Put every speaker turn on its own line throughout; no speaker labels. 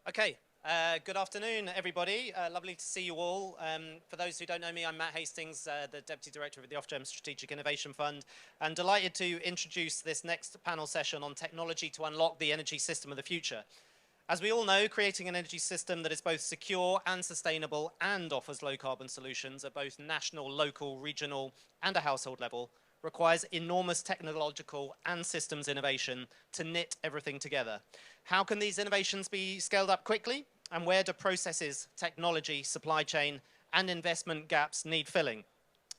Okay, good afternoon, everybody. Lovely to see you all. For those who don't know me, I'm Matt Hastings, the Deputy Director of the Ofgem Strategic Innovation Fund, and delighted to introduce this next panel session on technology to unlock the energy system of the future. As we all know, creating an energy system that is both secure and sustainable and offers low carbon solutions at both national, local, regional, and a household level requires enormous technological and systems innovation to knit everything together. How can these innovations be scaled up quickly? And where do processes, technology, supply chain, and investment gaps need filling?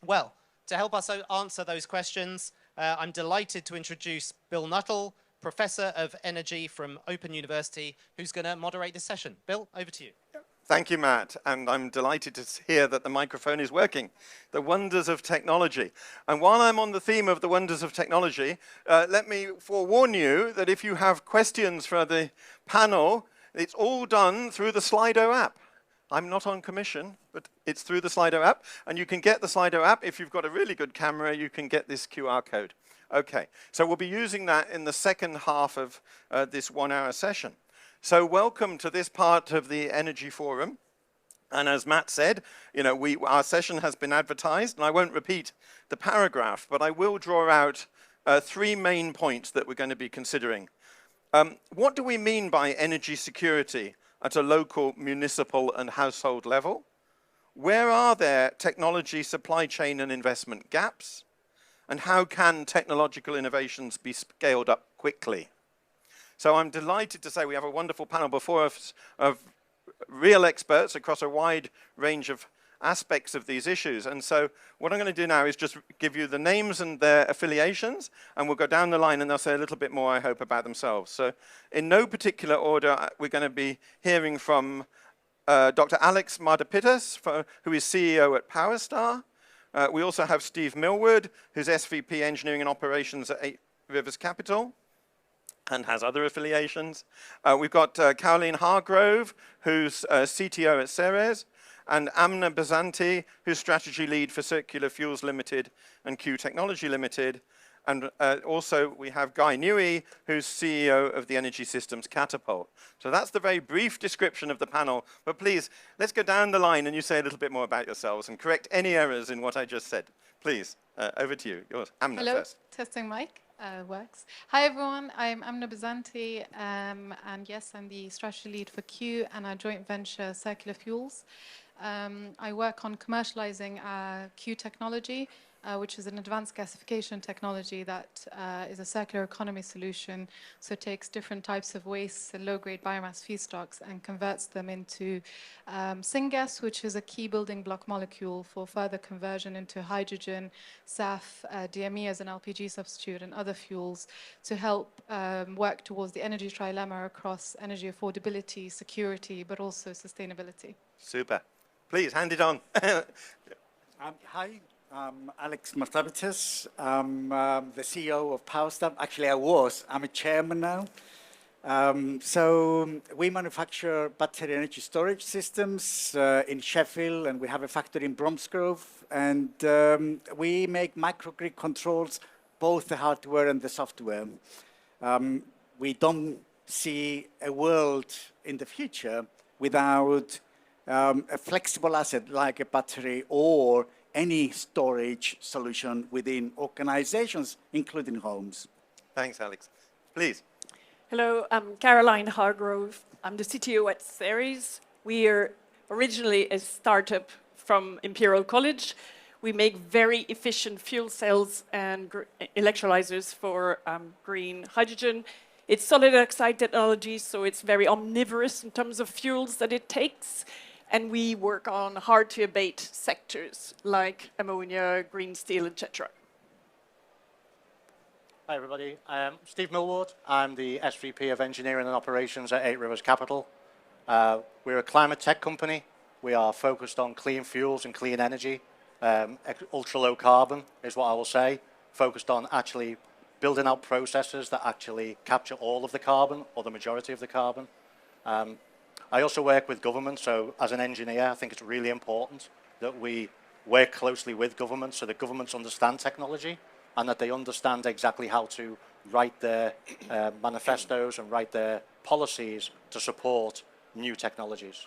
Well, to help us answer those questions, I'm delighted to introduce Bill Nuttall, Professor of Energy from Open University, who's going to moderate this session. Bill, over to you.
Thank you, Matt, and I'm delighted to hear that the microphone is working. The wonders of technology. And while I'm on the theme of the wonders of technology, let me forewarn you that if you have questions for the panel, it's all done through the Slido app. I'm not on commission, but it's through the Slido app, and you can get the Slido app. If you've got a really good camera, you can get this QR code. Okay, so we'll be using that in the second half of this 1 hour session. So welcome to this part of the Energy Forum. And as Matt said, you know, our session has been advertised, and I won't repeat the paragraph, but I will draw out 3 main points that we're going to be considering. What do we mean by energy security at a local, municipal, and household level? Where are there technology, supply chain, and investment gaps? And how can technological innovations be scaled up quickly? So I'm delighted to say we have a wonderful panel before us of real experts across a wide range of aspects of these issues. And so what I'm going to do now is just give you the names and their affiliations, and we'll go down the line and they'll say a little bit more, I hope, about themselves. So in no particular order, we're going to be hearing from Dr. Alex Mardapitas, who is CEO at PowerStar. We also have Steve Millward, who's SVP Engineering and Operations at 8 Rivers Capital, and has other affiliations. We've got Caroline Hargrove, who's CTO at Ceres, and Amna Bazanti, who's strategy lead for Circular Fuels Limited and Q Technology Limited. And also we have Guy Newey, who's CEO of the Energy Systems Catapult. So that's the very brief description of the panel. But please, let's go down the line and you say a little bit more about yourselves and correct any errors in what I just said. Please, over to you. Yours, Amna first.
Hello, testing mic. Works. Hi everyone, I'm Amna Bazanti, and yes, I'm the strategy lead for Q and our joint venture Circular Fuels. I work on commercializing Q technology, which is an advanced gasification technology that is a circular economy solution. So it takes different types of wastes and low-grade biomass feedstocks and converts them into syngas, which is a key building block molecule for further conversion into hydrogen, SAF, DME as an LPG substitute, and other fuels to help work towards the energy trilemma across energy affordability, security, but also sustainability.
Super. Please, hand it on.
Hi. I'm Alex Martavitis. I'm the CEO of PowerStar. Actually, I'm a chairman now. So we manufacture battery energy storage systems in Sheffield, and we have a factory in Bromsgrove. And we make microgrid controls, both the hardware and the software. We don't see a world in the future without a flexible asset like a battery or any storage solution within organizations, including homes.
Thanks, Alex. Please.
Hello, I'm Caroline Hargrove. I'm the CTO at Ceres. We are originally a startup from Imperial College. We make very efficient fuel cells and electrolyzers for green hydrogen. It's solid oxide technology, so it's very omnivorous in terms of fuels that it takes. And we work on hard-to-abate sectors like ammonia, green steel, etc.
Hi, everybody. I'm Steve Millward. I'm the SVP of Engineering and Operations at 8 Rivers Capital. We're a climate tech company. We are focused on clean fuels and clean energy. Ultra-low carbon is what I will say. Focused on actually building out processes that actually capture all of the carbon or the majority of the carbon. I also work with government, so as an engineer, I think it's really important that we work closely with government so that governments understand technology and that they understand exactly how to write their manifestos and write their policies to support new technologies.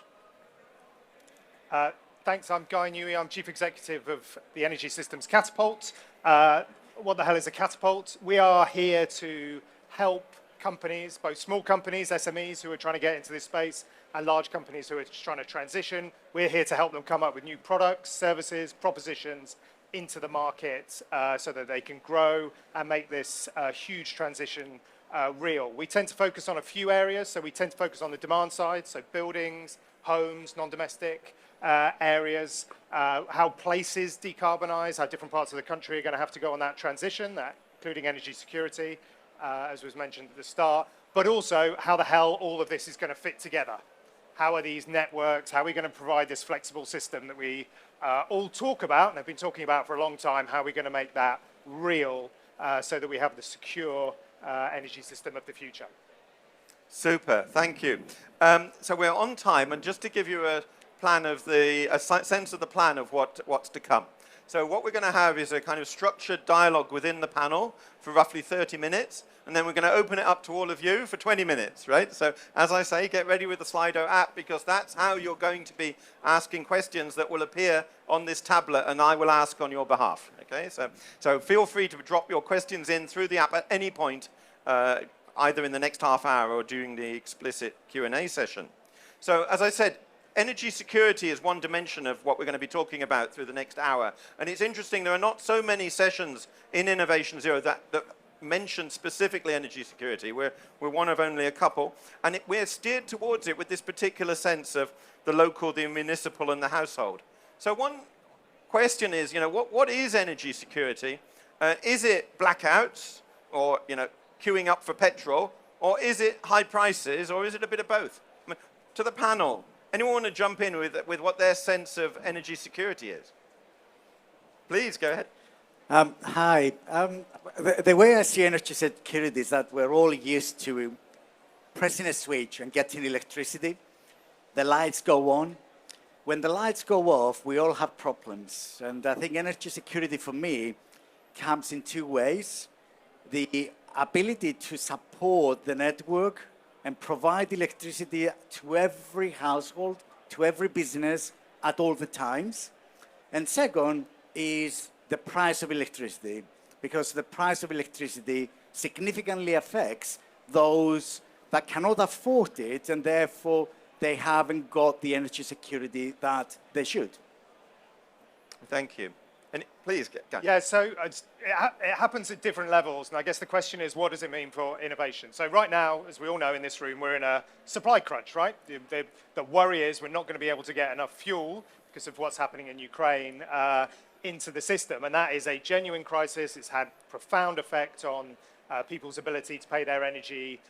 Thanks, I'm Guy Newey. I'm Chief Executive of the Energy Systems Catapult. What the hell is a catapult? We are here to help companies, both small companies, SMEs who are trying to get into this space, and large companies who are just trying to transition. We're here to help them come up with new products, services, propositions into the market so that they can grow and make this huge transition real. We tend to focus on a few areas. So we tend to focus on the demand side, so buildings, homes, non-domestic areas, how places decarbonize, how different parts of the country are going to have to go on that transition, including energy security, as was mentioned at the start, but also how the hell all of this is going to fit together. How are these networks, how are we going to provide this flexible system that we all talk about and have been talking about for a long time, how are we going to make that real so that we have the secure energy system of the future?
Super, thank you. So we're on time, and just to give you a sense of the plan of what's to come. So what we're going to have is a kind of structured dialogue within the panel for roughly 30 minutes, and then we're going to open it up to all of you for 20 minutes, right? So as I say, get ready with the Slido app, because that's how you're going to be asking questions that will appear on this tablet, and I will ask on your behalf, okay? So feel free to drop your questions in through the app at any point, either in the next half hour or during the explicit Q&A session. So as I said, energy security is one dimension of what we're going to be talking about through the next hour. And it's interesting, there are not so many sessions in Innovation Zero that mention specifically energy security. We're one of only a couple. And we're steered towards it with this particular sense of the local, the municipal, and the household. So one question is, what is energy security? Is it blackouts or, queuing up for petrol? Or is it high prices? Or is it a bit of both? To the panel, anyone want to jump in with what their sense of energy security is? Please, go ahead.
Hi. The way I see energy security is that we're all used to pressing a switch and getting electricity. The lights go on. When the lights go off, we all have problems. And I think energy security for me comes in two ways. The ability to support the network and provide electricity to every household, to every business at all the times. And second is the price of electricity, because the price of electricity significantly affects those that cannot afford it, and therefore they haven't got the energy security that they should.
Thank you. And please, go.
Yeah, so it happens at different levels, and I guess the question is, what does it mean for innovation? So right now, as we all know in this room, we're in a supply crunch, right? The worry is we're not going to be able to get enough fuel because of what's happening in Ukraine into the system, and that is a genuine crisis. It's had profound effect on people's ability to pay their energy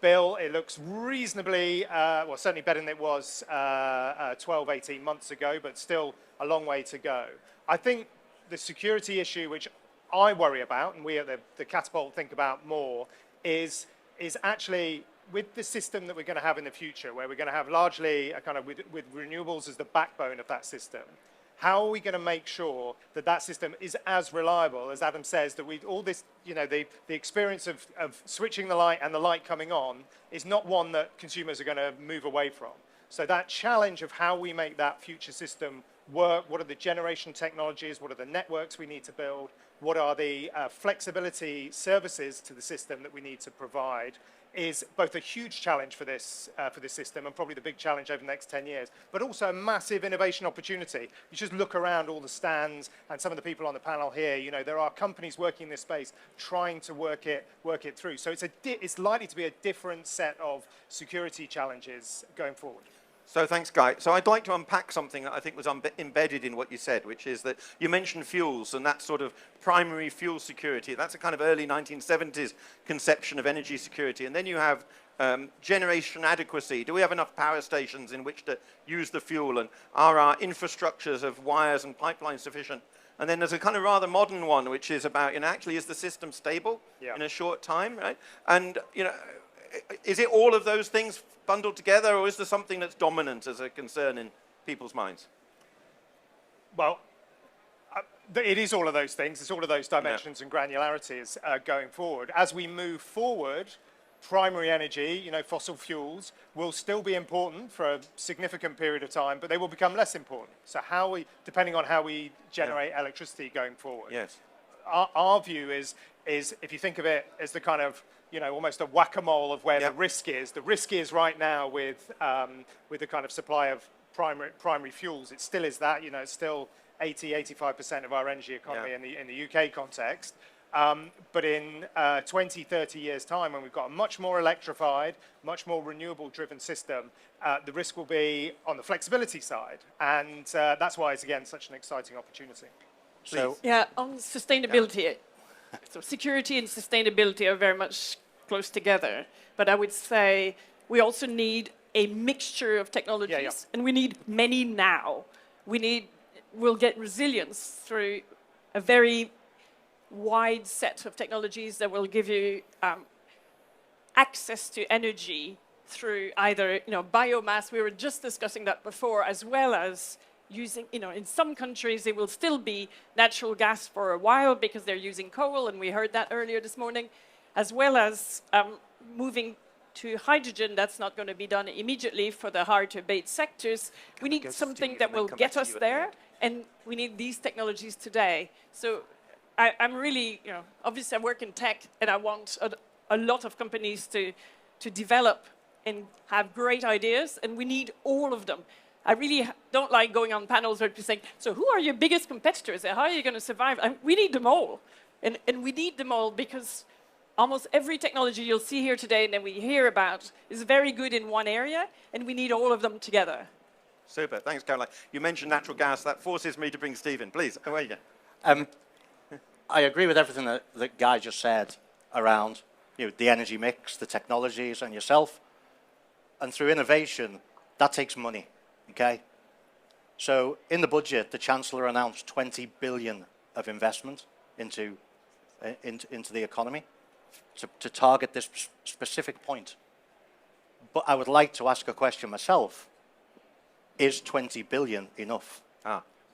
bill. It looks reasonably, well, certainly better than it was 12, 18 months ago, but still a long way to go. I think the security issue, which I worry about, and we at the Catapult think about more, is actually with the system that we're going to have in the future, where we're going to have largely a kind of with renewables as the backbone of that system. How are we going to make sure that that system is as reliable as Adam says, that all this, the experience of switching the light and the light coming on is not one that consumers are going to move away from. So that challenge of how we make that future system work, what are the generation technologies, what are the networks we need to build, what are the flexibility services to the system that we need to provide, is both a huge challenge for this system and probably the big challenge over the next 10 years, but also a massive innovation opportunity. You just look around all the stands and some of the people on the panel here, there are companies working in this space trying to work it through. So it's likely to be a different set of security challenges going forward.
So thanks, Guy. So I'd like to unpack something that I think was embedded in what you said, which is that you mentioned fuels and that sort of primary fuel security. That's a kind of early 1970s conception of energy security. And then you have generation adequacy. Do we have enough power stations in which to use the fuel? And are our infrastructures of wires and pipelines sufficient? And then there's a kind of rather modern one, which is about, actually, is the system stable in a short time, right? And, is it all of those things bundled together, or is there something that's dominant as a concern in people's minds?
Well, it is all of those things. It's all of those dimensions and granularities going forward. As we move forward primary energy, fossil fuels, will still be important for a significant period of time, but they will become less important. So depending on how we generate electricity going forward.
Yes.
Our view is if you think of it as the kind of, almost a whack-a-mole of where the risk is right now with the kind of supply of primary fuels. It still is that, it's still 85% of our energy economy in the UK context. But in 20, 30 years' time, when we've got a much more electrified, much more renewable-driven system, the risk will be on the flexibility side. And that's why it's, again, such an exciting opportunity.
So,
yeah, on sustainability, so security and sustainability are very much close together. But I would say we also need a mixture of technologies, and we need many now. We'll get resilience through a very wide set of technologies that will give you access to energy through either biomass. We were just discussing that before, as well as using, in some countries it will still be natural gas for a while because they're using coal, and we heard that earlier this morning, as well as moving to hydrogen. That's not going to be done immediately for the hard-to-abate sectors. We need something that will get us there, and we need these technologies today. So I'm really, obviously I work in tech, and I want a lot of companies to develop and have great ideas, and we need all of them. I really don't like going on panels where people say, so who are your biggest competitors? How are you going to survive? We need them all. And we need them all because almost every technology you'll see here today and that we hear about is very good in one area, and we need all of them together.
Super. Thanks, Caroline. You mentioned natural gas. That forces me to bring Steve in. Please, away you go.
I agree with everything that Guy just said around the energy mix, the technologies, and yourself. And through innovation, that takes money, okay? So in the budget, the Chancellor announced 20 billion of investment into the economy to target this specific point. But I would like to ask a question myself. Is 20 billion enough?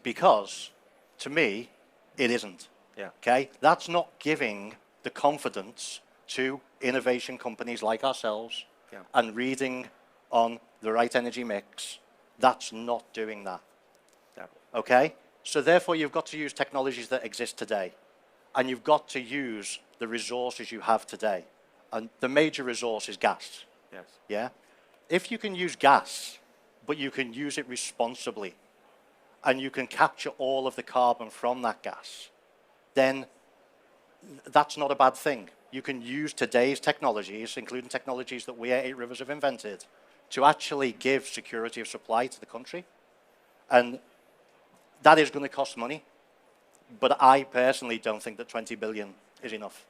Because, to me, it isn't. Okay? That's not giving the confidence to innovation companies like ourselves and reading on the right energy mix. That's not doing that. Okay? So therefore, you've got to use technologies that exist today. And you've got to use the resources you have today. And the major resource is gas.
Yes.
Yeah? If you can use gas, but you can use it responsibly, and you can capture all of the carbon from that gas, then that's not a bad thing. You can use today's technologies, including technologies that we at 8 Rivers have invented, to actually give security of supply to the country. And that is going to cost money. But I personally don't think that 20 billion is enough.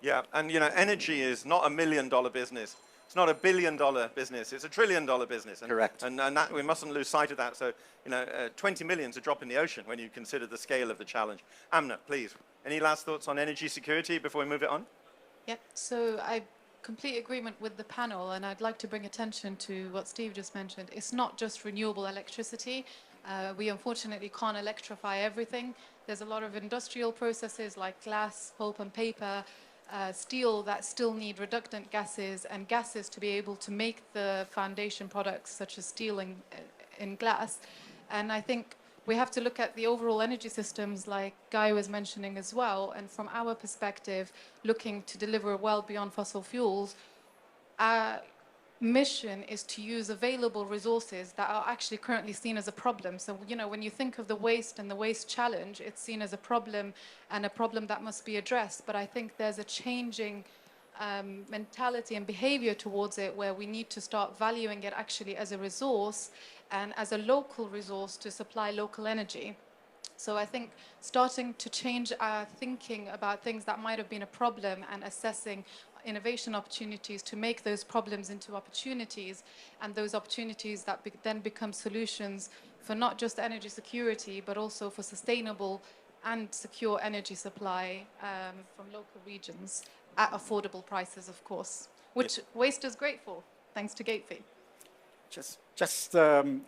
Yeah, and energy is not $1 million business. It's not $1 billion business. It's $1 trillion business. And,
Correct.
And that, we mustn't lose sight of that. So, 20 million is a drop in the ocean when you consider the scale of the challenge. Amna, please, any last thoughts on energy security before we move it on?
Yeah, so I complete agreement with the panel, and I'd like to bring attention to what Steve just mentioned. It's not just renewable electricity. We unfortunately can't electrify everything. There's a lot of industrial processes like glass, pulp and paper, steel that still need reductant gases and gases to be able to make the foundation products such as steel in glass. And I think we have to look at the overall energy systems like Guy was mentioning as well. And from our perspective, looking to deliver well beyond fossil fuels, our mission is to use available resources that are actually currently seen as a problem. So, when you think of the waste and the waste challenge, it's seen as a problem and a problem that must be addressed. But I think there's a changing mentality and behavior towards it where we need to start valuing it actually as a resource and as a local resource to supply local energy. So I think starting to change our thinking about things that might have been a problem and assessing innovation opportunities to make those problems into opportunities, and those opportunities that then become solutions for not just energy security, but also for sustainable and secure energy supply from local regions at affordable prices, of course, which waste is great for, thanks to Gate Fee.
Just on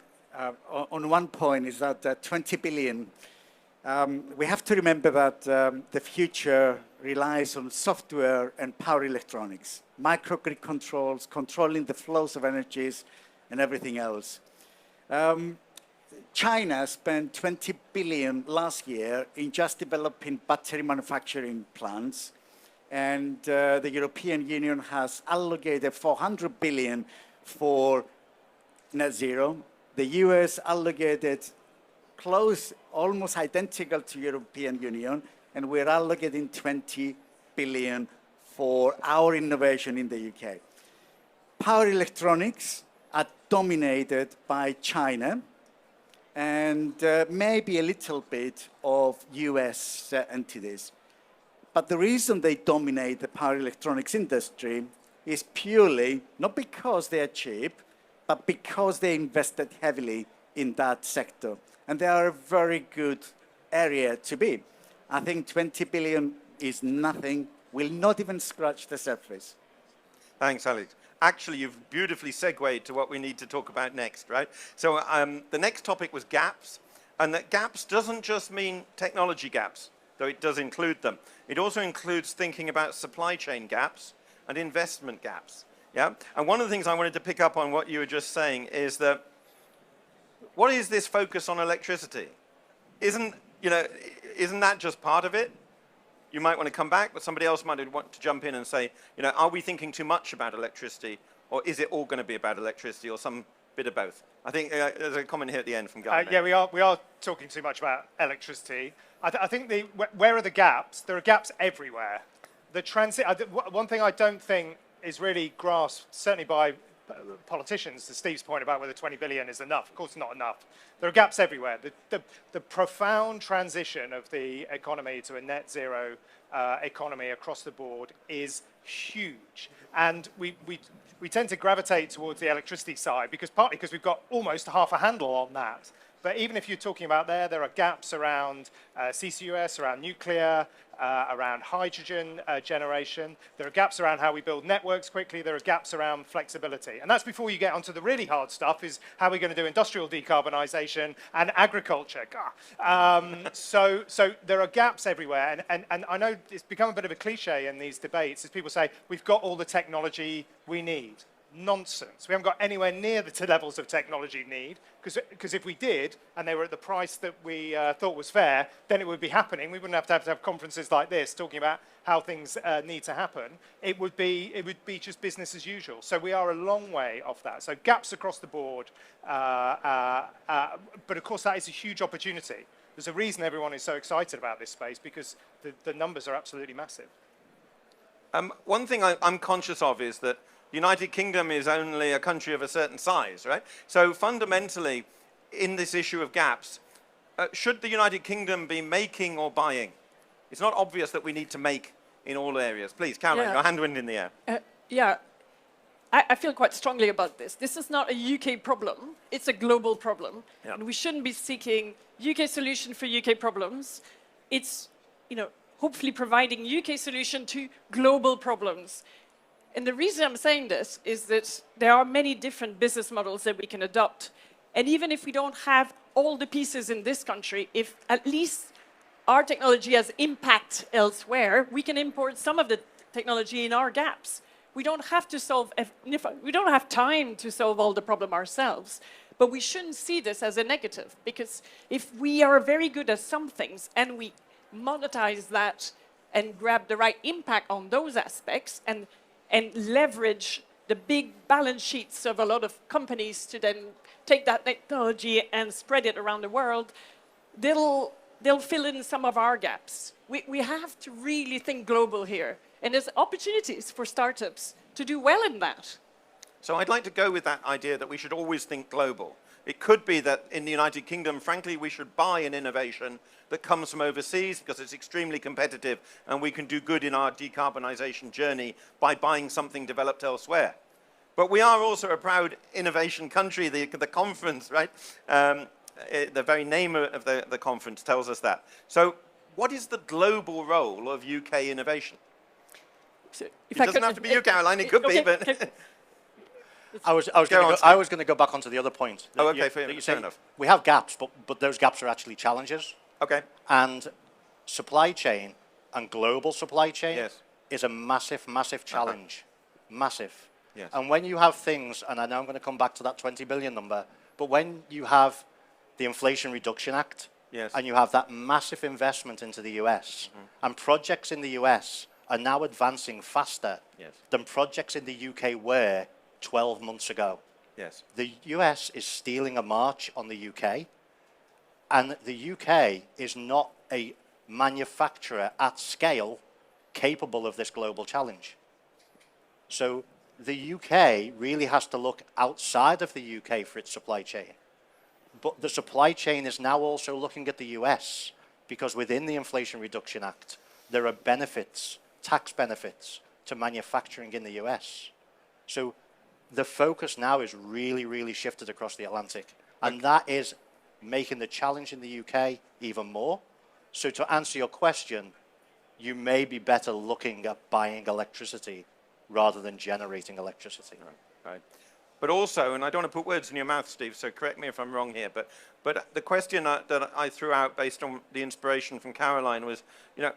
one point is that 20 billion, we have to remember that the future relies on software and power electronics, microgrid controls, controlling the flows of energies, and everything else. China spent 20 billion last year in just developing battery manufacturing plants, and the European Union has allocated 400 billion for net zero. The US allocated close, almost identical to European Union, and we're allocating 20 billion for our innovation in the UK. Power electronics are dominated by China and maybe a little bit of US entities. But the reason they dominate the power electronics industry is purely not because they are cheap, but because they invested heavily in that sector. And they are a very good area to be. I think 20 billion is nothing, will not even scratch the surface.
Thanks, Alex. Actually, you've beautifully segued to what we need to talk about next, right? So the next topic was gaps. And that gaps doesn't just mean technology gaps, though it does include them. It also includes thinking about supply chain gaps and investment gaps. Yeah? And one of the things I wanted to pick up on what you were just saying is that what is this focus on electricity? Isn't that just part of it? You might want to come back, but somebody else might want to jump in and say, are we thinking too much about electricity, or is it all going to be about electricity, or some bit of both? I think there's a comment here at the end from Guy.
Yeah, we are talking too much about electricity. I think where are the gaps? There are gaps everywhere. One thing I don't think is really grasped, certainly by politicians, to Steve's point about whether 20 billion is enough. Of course, not enough. There are gaps everywhere. The profound transition of the economy to a net zero economy across the board is huge. And we tend to gravitate towards the electricity side partly because we've got almost half a handle on that. But even if you're talking about there are gaps around CCUS, around nuclear, around hydrogen generation. There are gaps around how we build networks quickly. There are gaps around flexibility. And that's before you get onto the really hard stuff, is how we're going to do industrial decarbonisation and agriculture. So there are gaps everywhere. And I know it's become a bit of a cliche in these debates, as people say, we've got all the technology we need. Nonsense. We haven't got anywhere near the levels of technology we need, because if we did, and they were at the price that we thought was fair, then it would be happening. We wouldn't have to have conferences like this talking about how things need to happen. It would be just business as usual. So we are a long way off that. So gaps across the board, but of course that is a huge opportunity. There's a reason everyone is so excited about this space, because the numbers are absolutely massive.
One thing I'm conscious of is that the United Kingdom is only a country of a certain size, right? So fundamentally, in this issue of gaps, should the United Kingdom be making or buying? It's not obvious that we need to make in all areas. Please, Caroline, your hand went in the air.
Yeah, I feel quite strongly about this. This is not a UK problem. It's a global problem. Yep. And we shouldn't be seeking UK solution for UK problems. It's, hopefully providing UK solution to global problems. And the reason I'm saying this is that there are many different business models that we can adopt. And even if we don't have all the pieces in this country, if at least our technology has impact elsewhere, we can import some of the technology in our gaps. We don't have to we don't have time to solve all the problem ourselves. But we shouldn't see this as a negative, because if we are very good at some things and we monetize that and grab the right impact on those aspects and leverage the big balance sheets of a lot of companies to then take that technology and spread it around the world, they'll fill in some of our gaps. We have to really think global here. And there's opportunities for startups to do well in that.
So I'd like to go with that idea that we should always think global. It could be that in the United Kingdom, frankly, we should buy an innovation that comes from overseas because it's extremely competitive and we can do good in our decarbonisation journey by buying something developed elsewhere. But we are also a proud innovation country, the conference, right? The very name of the conference tells us that. So what is the global role of UK innovation?
So
it doesn't have to be you, Caroline, it could be, but...
I was going to go back onto the other point.
Oh, okay, fair enough.
We have gaps, but those gaps are actually challenges.
Okay.
And supply chain and global supply chain
Yes.
is a massive, massive challenge. Massive.
Yes.
And when you have things, and I know I'm going to come back to that 20 billion number, but when you have the Inflation Reduction Act,
Yes.
and you have that massive investment into the US, and projects in the US are now advancing faster
Yes.
than projects in the UK were 12 months ago.
Yes.
The US is stealing a march on the UK, and the UK is not a manufacturer at scale capable of this global challenge. So the UK really has to look outside of the UK for its supply chain. But the supply chain is now also looking at the US, because within the Inflation Reduction Act, there are benefits, tax benefits, to manufacturing in the US. So the focus now is really, really shifted across the Atlantic. And that is making the challenge in the UK even more. So to answer your question, you may be better looking at buying electricity rather than generating electricity.
Right. But also, and I don't want to put words in your mouth, Steve, so correct me if I'm wrong here, but the question that I threw out based on the inspiration from Caroline was, you know,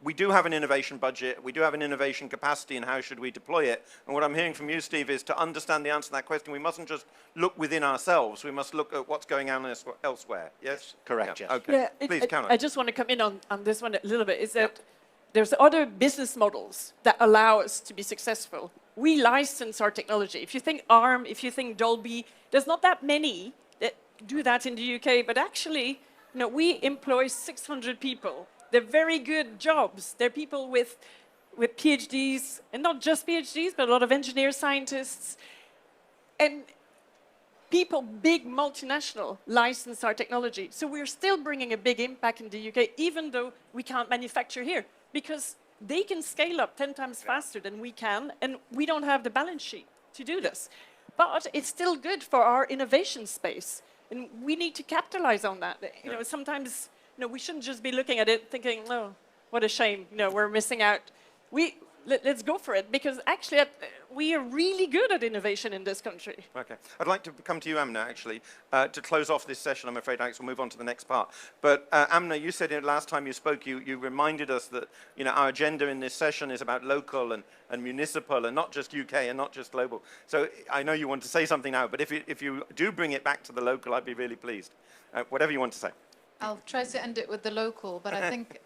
we do have an innovation budget, we do have an innovation capacity, and how should we deploy it? And what I'm hearing from you, Steve, is to understand the answer to that question, we mustn't just look within ourselves, we must look at what's going on elsewhere. Yes?
Correct, yes.
Okay.
Yeah,
Please, Caroline.
I just want to come in on this one a little bit, is that there's other business models that allow us to be successful. We license our technology. If you think ARM, if you think Dolby, there's not that many that do that in the UK, but actually, you know, we employ 600 people. They're very good jobs. They're people with PhDs, and not just PhDs, but a lot of engineers, scientists, and people, big multinational, license our technology. So we're still bringing a big impact in the UK, even though we can't manufacture here, because they can scale up 10 times faster than we can, and we don't have the balance sheet to do this. But it's still good for our innovation space, and we need to capitalize on that. You know, sometimes, you know, we shouldn't just be looking at it thinking, oh, what a shame, you know, we're missing out. Let's go for it, because actually we are really good at innovation in this country.
Okay. I'd like to come to you, Amna, actually, to close off this session. I'm afraid, Alex, we'll move on to the next part. But Amna, you said it last time you spoke, you reminded us that, you know, our agenda in this session is about local and municipal, and not just UK and not just global. So I know you want to say something now, but if you do bring it back to the local, I'd be really pleased. Whatever you want to say.
I'll try to end it with the local, but I think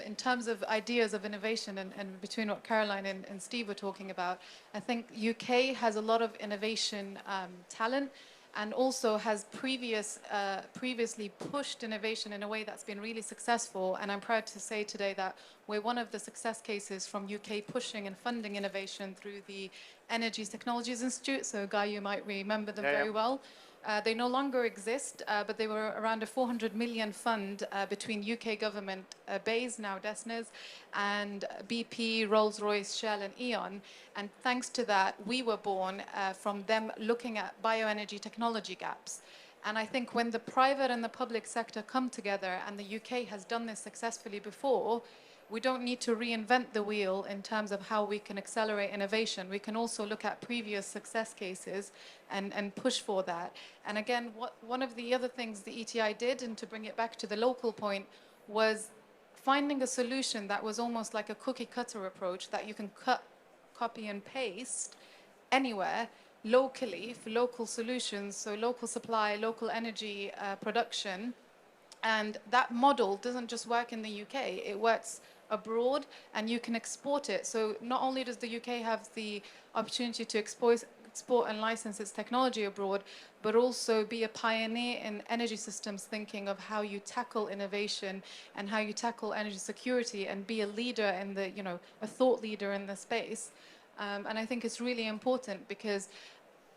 in terms of ideas of innovation and between what Caroline and Steve were talking about, I think UK has a lot of innovation talent, and also has previously pushed innovation in a way that's been really successful. And I'm proud to say today that we're one of the success cases from UK pushing and funding innovation through the Energy Technologies Institute. So Guy, you might remember them very well. They no longer exist, but they were around a 400 million fund between UK government, BEIS, now DESNZ, and BP, Rolls-Royce, Shell, and E.ON. And thanks to that, we were born from them looking at bioenergy technology gaps. And I think when the private and the public sector come together, and the UK has done this successfully before, we don't need to reinvent the wheel in terms of how we can accelerate innovation. We can also look at previous success cases and push for that. And again, one of the other things the ETI did, and to bring it back to the local point, was finding a solution that was almost like a cookie cutter approach that you can cut, copy and paste anywhere locally for local solutions, so local supply, local energy production. And that model doesn't just work in the UK, it works abroad, and you can export it. So not only does the UK have the opportunity to export and license its technology abroad, but also be a pioneer in energy systems thinking of how you tackle innovation and how you tackle energy security, and be a leader in the, you know, a thought leader in the space. And I think it's really important, because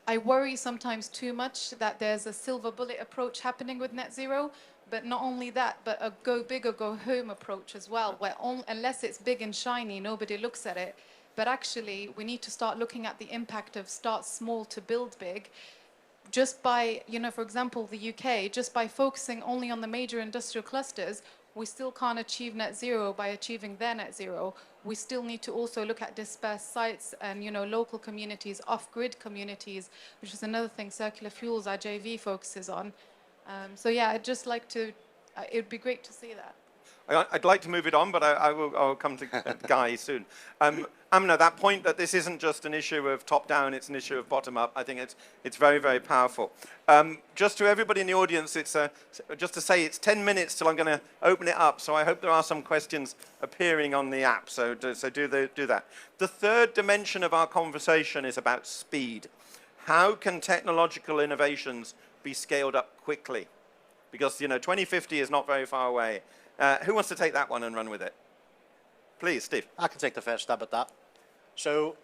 I worry sometimes too much that there's a silver bullet approach happening with net zero. But not only that, but a go big or go home approach as well, where unless it's big and shiny, nobody looks at it. But actually, we need to start looking at the impact of start small to build big. Just by, you know, for example, the UK, just by focusing only on the major industrial clusters, we still can't achieve net zero by achieving their net zero. We still need to also look at dispersed sites and, you know, local communities, off-grid communities, which is another thing Circular Fuels, our JV, focuses on. So yeah, I'd just like to, it'd be great to see that.
I'd like to move it on, but I'll come to Guy soon. Amna, that point that this isn't just an issue of top-down, it's an issue of bottom-up, I think it's very, very powerful. Just to everybody in the audience, just to say it's 10 minutes till I'm going to open it up, so I hope there are some questions appearing on the app, so do that. The third dimension of our conversation is about speed. How can technological innovations be scaled up quickly? Because, 2050 is not very far away. Who wants to take that one and run with it? Please, Steve.
I can take the first stab at that. So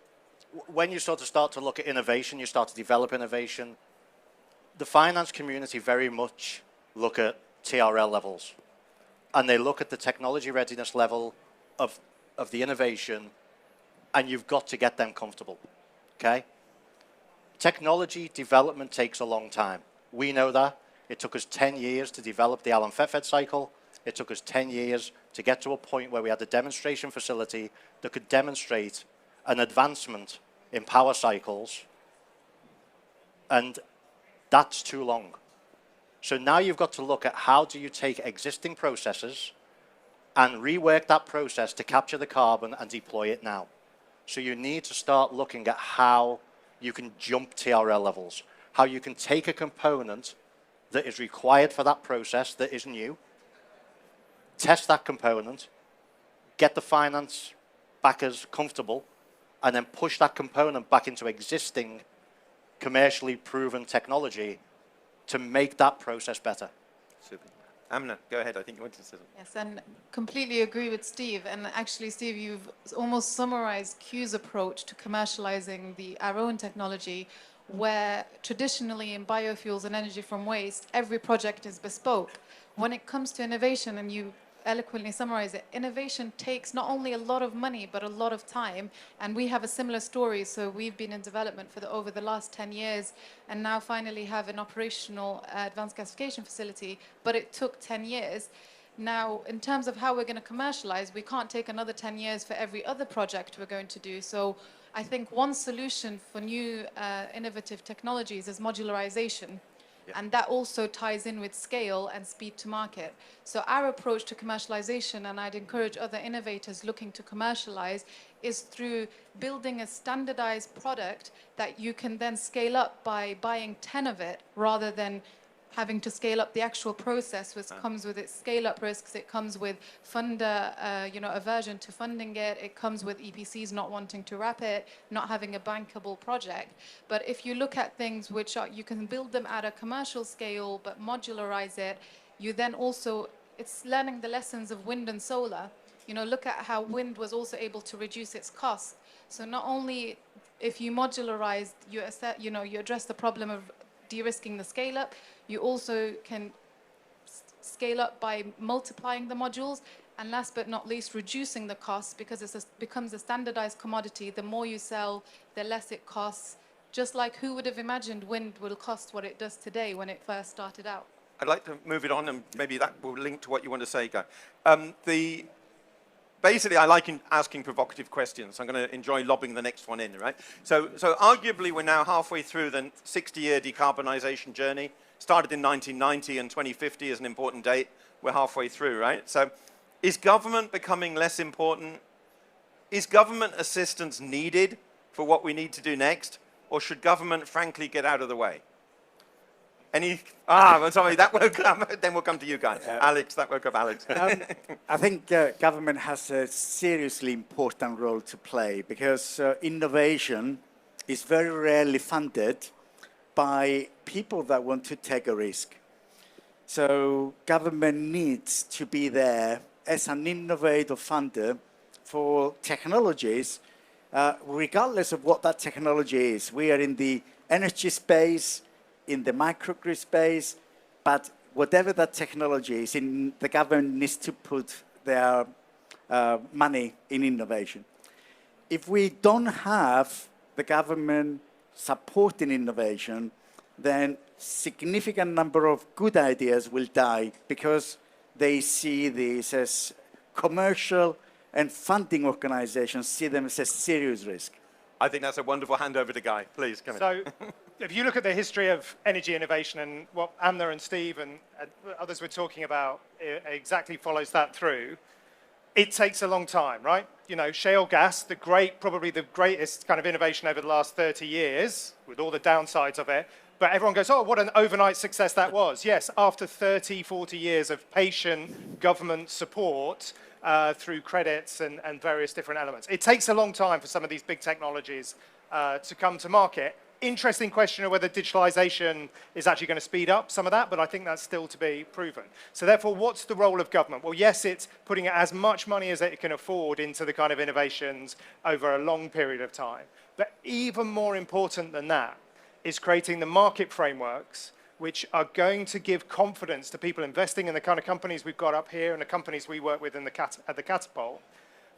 when you start to look at innovation, you start to develop innovation, the finance community very much look at TRL levels. And they look at the technology readiness level of the innovation, and you've got to get them comfortable, okay? Technology development takes a long time. We know that. It took us 10 years to develop the Alan Fetfed cycle. It took us 10 years to get to a point where we had a demonstration facility that could demonstrate an advancement in power cycles, and that's too long. So now you've got to look at how do you take existing processes and rework that process to capture the carbon and deploy it now. So you need to start looking at how you can jump TRL levels, how you can take a component that is required for that process that is new, test that component, get the finance backers comfortable, and then push that component back into existing commercially proven technology to make that process better.
Super. Amna, go ahead. I think you wanted to say something.
Yes, and completely agree with Steve. And actually, Steve, you've almost summarized Q's approach to commercializing our own technology, where traditionally in biofuels and energy from waste, every project is bespoke. When it comes to innovation, and you eloquently summarize it, innovation takes not only a lot of money, but a lot of time. And we have a similar story. So we've been in development for over the last 10 years, and now finally have an operational advanced gasification facility, but it took 10 years. Now, in terms of how we're going to commercialize, we can't take another 10 years for every other project we're going to do. So I think one solution for new innovative technologies is modularization. And that also ties in with scale and speed to market. So our approach to commercialization, and I'd encourage other innovators looking to commercialize, is through building a standardized product that you can then scale up by buying 10 of it, rather than having to scale up the actual process, which comes with its scale-up risks. It comes with funder, aversion to funding it. It comes with EPCs not wanting to wrap it, not having a bankable project. But if you look at things which you can build them at a commercial scale, but modularize it, you then also, it's learning the lessons of wind and solar. Look at how wind was also able to reduce its cost. So not only if you modularize, you address the problem of de-risking the scale-up, you also can scale up by multiplying the modules, and last but not least, reducing the costs, because it becomes a standardized commodity. The more you sell, the less it costs. Just like who would have imagined wind will cost what it does today when it first started out?
I'd like to move it on, and maybe that will link to what you want to say, Guy. Basically, I like asking provocative questions. I'm going to enjoy lobbing the next one in, right? So arguably, we're now halfway through the 60-year decarbonisation journey. Started in 1990, and 2050 is an important date. We're halfway through, right? So is government becoming less important? Is government assistance needed for what we need to do next? Or should government, frankly, get out of the way? Sorry, that won't come. Then we'll come to you guys. Alex, that woke up Alex.
I think government has a seriously important role to play, because innovation is very rarely funded by people that want to take a risk. So government needs to be there as an innovator funder for technologies, regardless of what that technology is. We are in the energy space, in the microgrid space, but whatever that technology is, the government needs to put their money in innovation. If we don't have the government supporting innovation, then significant number of good ideas will die, because they see this as commercial, and funding organizations see them as a serious risk.
I think that's a wonderful handover to Guy. Please, come in.
So if you look at the history of energy innovation and what Amna and Steve and others were talking about, it exactly follows that through. It takes a long time, right? You know, shale gas, probably the greatest kind of innovation over the last 30 years, with all the downsides of it. But everyone goes, oh, what an overnight success that was. Yes, after 30, 40 years of patient government support through credits and various different elements. It takes a long time for some of these big technologies to come to market. Interesting question of whether digitalization is actually going to speed up some of that, but I think that's still to be proven. So therefore, what's the role of government? Well, yes, it's putting as much money as it can afford into the kind of innovations over a long period of time. But even more important than that is creating the market frameworks which are going to give confidence to people investing in the kind of companies we've got up here and the companies we work with in at the Catapult,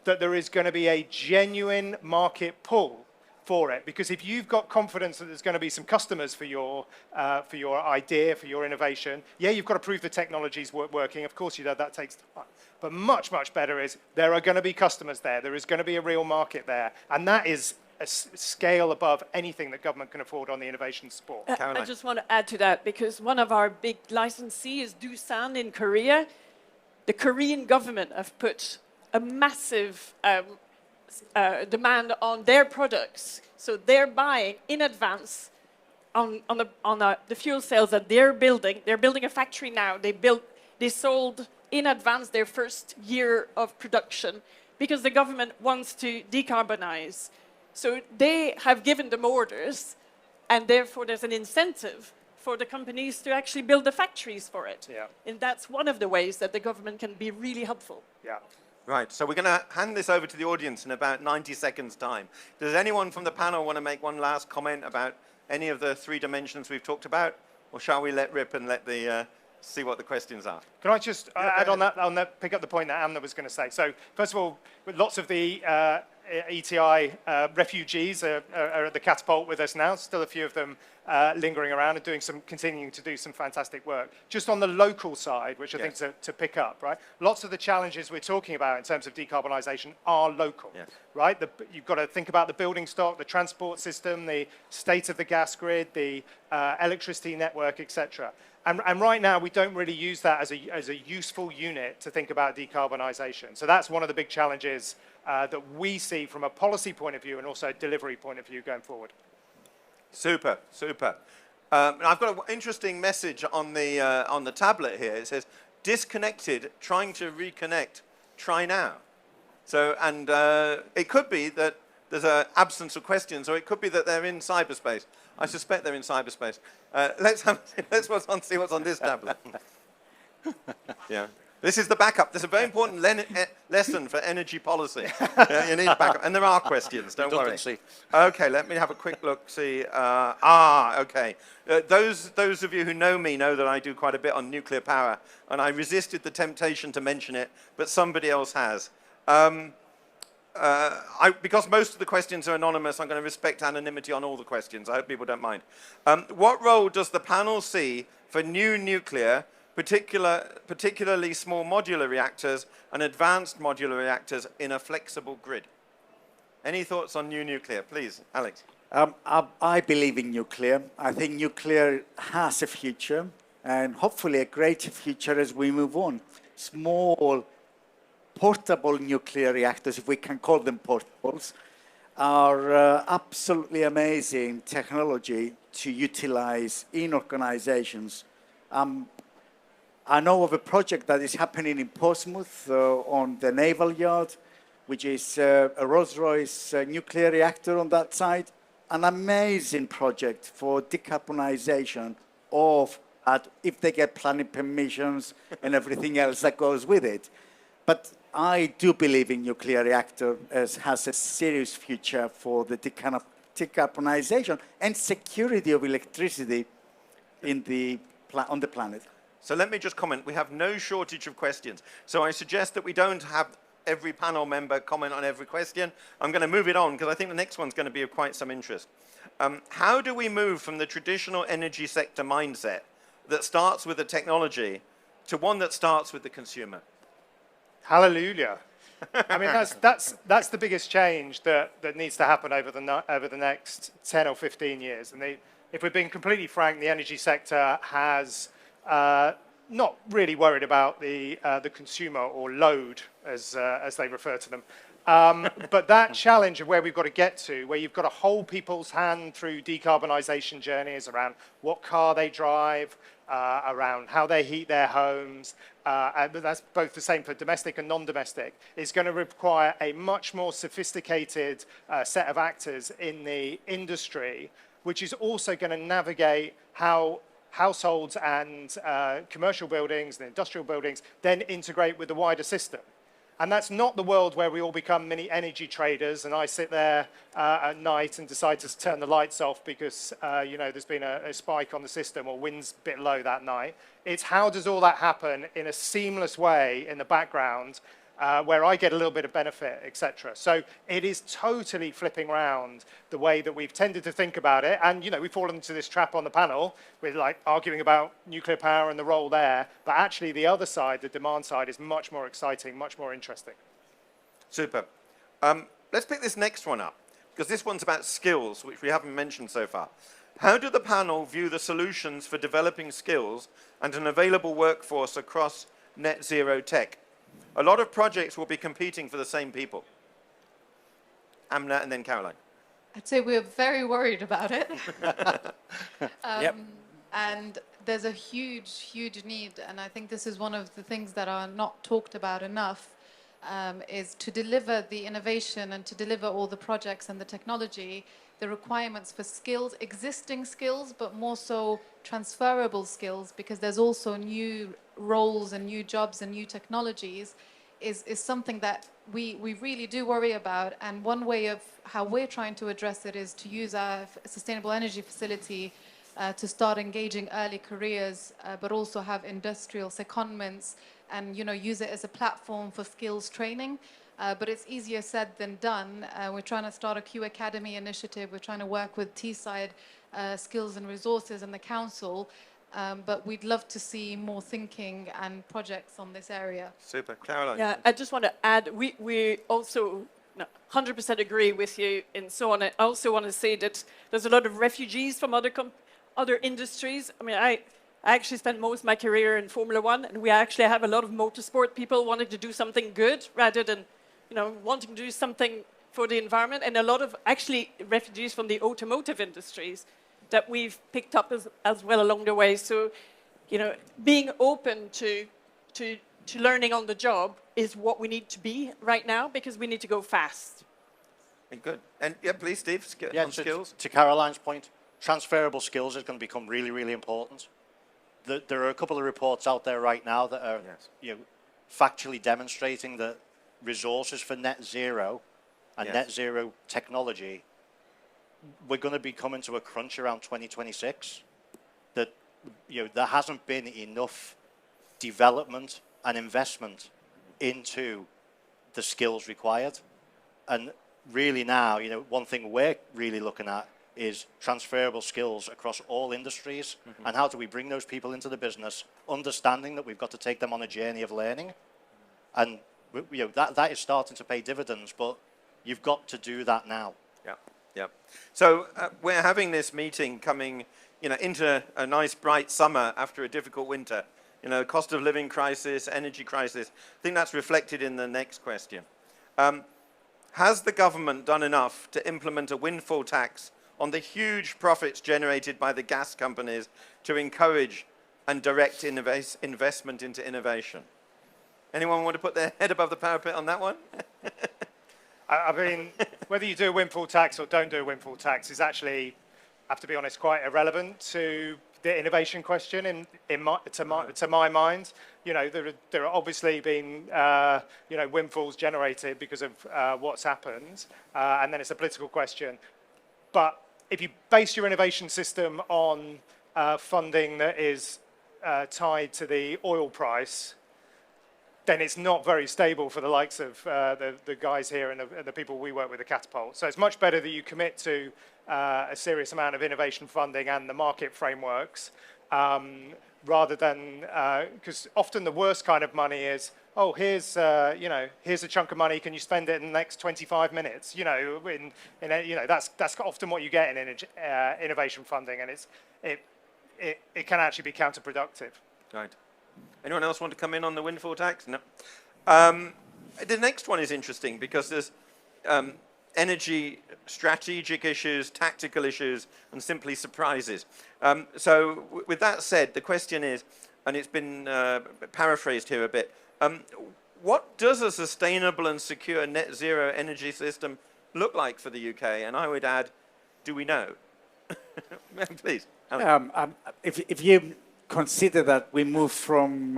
that there is going to be a genuine market pull for it. Because if you've got confidence that there's going to be some customers for your idea, for your innovation, yeah, you've got to prove the technology's working. Of course, you know, that takes time. But much, much better is there are going to be customers there. There is going to be a real market there. And that is a scale above anything that government can afford on the innovation support.
I just want to add to that, because one of our big licensees is Doosan in Korea. The Korean government have put a massive demand on their products. So they're buying in advance on the fuel cells that they're building. They're building a factory now. They sold in advance their first year of production because the government wants to decarbonize. So they have given them orders, and therefore there's an incentive for the companies to actually build the factories for it.
Yeah.
And that's one of the ways that the government can be really helpful.
Yeah.
Right, so we're going to hand this over to the audience in about 90 seconds' time. Does anyone from the panel want to make one last comment about any of the three dimensions we've talked about? Or shall we let rip and let the see what the questions are?
Can I just add on that, pick up the point that Amna was going to say? So first of all, with lots of the ETI refugees are at the Catapult with us now. Still a few of them lingering around and continuing to do some fantastic work. Just on the local side, which I think is to pick up, right? Lots of the challenges we're talking about in terms of decarbonisation are local, right? You've got to think about the building stock, the transport system, the state of the gas grid, the electricity network, etc. And right now, we don't really use that as a useful unit to think about decarbonisation. So that's one of the big challenges that we see from a policy point of view and also a delivery point of view going forward.
Super, super. I've got an interesting message on the tablet here. It says, disconnected, trying to reconnect, try now. So, and it could be that there's an absence of questions, or it could be that they're in cyberspace. I suspect they're in cyberspace. Let's see what's on this tablet. Yeah. This is the backup. There's a very important lesson for energy policy. You need backup. And there are questions, don't worry. Okay, let me have a quick look, see. Okay. Those of you who know me know that I do quite a bit on nuclear power, and I resisted the temptation to mention it, but somebody else has. Because most of the questions are anonymous, I'm going to respect anonymity on all the questions. I hope people don't mind. What role does the panel see for new nuclear, particularly small modular reactors and advanced modular reactors in a flexible grid? Any thoughts on new nuclear? Please, Alex.
I believe in nuclear. I think nuclear has a future, and hopefully a greater future as we move on. Small, portable nuclear reactors, if we can call them portables, are absolutely amazing technology to utilize in organizations. I know of a project that is happening in Portsmouth on the Naval Yard, which is a Rolls-Royce nuclear reactor on that side. An amazing project for decarbonization of, if they get planning permissions and everything else that goes with it. But I do believe in nuclear reactor has a serious future for the decarbonization and security of electricity on the planet.
So let me just comment. We have no shortage of questions. So I suggest that we don't have every panel member comment on every question. I'm going to move it on because I think the next one's going to be of quite some interest. How do we move from the traditional energy sector mindset that starts with the technology to one that starts with the consumer?
Hallelujah. I mean, that's the biggest change that needs to happen over the next 10 or 15 years. And if we're being completely frank, the energy sector has not really worried about the consumer or load, as they refer to them. But that challenge of where we've got to get to, where you've got to hold people's hand through decarbonisation journeys around what car they drive, around how they heat their homes, and that's both the same for domestic and non-domestic, is going to require a much more sophisticated set of actors in the industry, which is also going to navigate how households and commercial buildings and industrial buildings then integrate with the wider system. And that's not the world where we all become mini energy traders and I sit there at night and decide to turn the lights off because you know, there's been a spike on the system or wind's a bit low that night. It's how does all that happen in a seamless way in the background where I get a little bit of benefit, etc. So it is totally flipping around the way that we've tended to think about it. And, you know, we've fallen into this trap on the panel with, like, arguing about nuclear power and the role there. But actually, the other side, the demand side, is much more exciting, much more interesting.
Super. Let's pick this next one up, because this one's about skills, which we haven't mentioned so far. How do the panel view the solutions for developing skills and an available workforce across net zero tech? A lot of projects will be competing for the same people. Amna and then Caroline.
I'd say we're very worried about it. And there's a huge, huge need, and I think this is one of the things that are not talked about enough, is to deliver the innovation and to deliver all the projects and the technology, the requirements for skills, existing skills, but more so transferable skills, because there's also new roles and new jobs and new technologies, is something that we really do worry about. And one way of how we're trying to address it is to use our sustainable energy facility to start engaging early careers, but also have industrial secondments and, you know, use it as a platform for skills training. But it's easier said than done. We're trying to start a Q Academy initiative. We're trying to work with Teesside Skills and Resources and the council. But we'd love to see more thinking and projects on this area.
Super. Caroline.
Yeah, I just want to add, we also 100% agree with you and so on. I also want to say that there's a lot of refugees from other industries. I mean, I actually spent most of my career in Formula One, and we actually have a lot of motorsport people wanting to do something good rather than, you know, wanting to do something for the environment, and a lot of actually refugees from the automotive industries that we've picked up as well along the way. So, you know, being open to learning on the job is what we need to be right now, because we need to go fast.
Good. And yeah, please, Steve, on skills.
To Caroline's point, transferable skills is going to become really, really important. There are a couple of reports out there right now that are you know, factually demonstrating that resources for net zero and net zero technology, we're going to be coming to a crunch around 2026. That, you know, there hasn't been enough development and investment into the skills required. And really now, you know, one thing we're really looking at is transferable skills across all industries, and how do we bring those people into the business, understanding that we've got to take them on a journey of learning. And you know, that is starting to pay dividends, but you've got to do that now.
Yeah. So we're having this meeting coming, you know, into a nice bright summer after a difficult winter. You know, cost of living crisis, energy crisis. I think that's reflected in the next question. Has the government done enough to implement a windfall tax on the huge profits generated by the gas companies to encourage and direct investment into innovation? Anyone want to put their head above the parapet on that one?
I mean, whether you do a windfall tax or don't do a windfall tax is actually, I have to be honest, quite irrelevant to the innovation question to my mind. You know, there are obviously been you know, windfalls generated because of what's happened, and then it's a political question. But if you base your innovation system on funding that is tied to the oil price, then it's not very stable for the likes of the guys here and the people we work with at Catapult. So it's much better that you commit to a serious amount of innovation funding and the market frameworks, rather than, because often the worst kind of money is oh, here's here's a chunk of money. Can you spend it in the next 25 minutes? That's often what you get in innovation funding, and it can actually be counterproductive.
Right. Anyone else want to come in on the windfall tax? No. The next one is interesting because there's energy strategic issues, tactical issues, and simply surprises. So with that said, the question is, and it's been paraphrased here a bit, what does a sustainable and secure net zero energy system look like for the UK? And I would add, do we know? Please.
If you consider that we move from,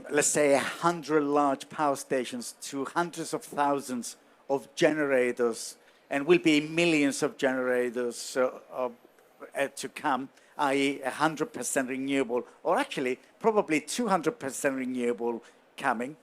let's say, 100 large power stations to hundreds of thousands of generators, and will be millions of generators to come, i.e. 100% renewable, or actually probably 200% renewable coming,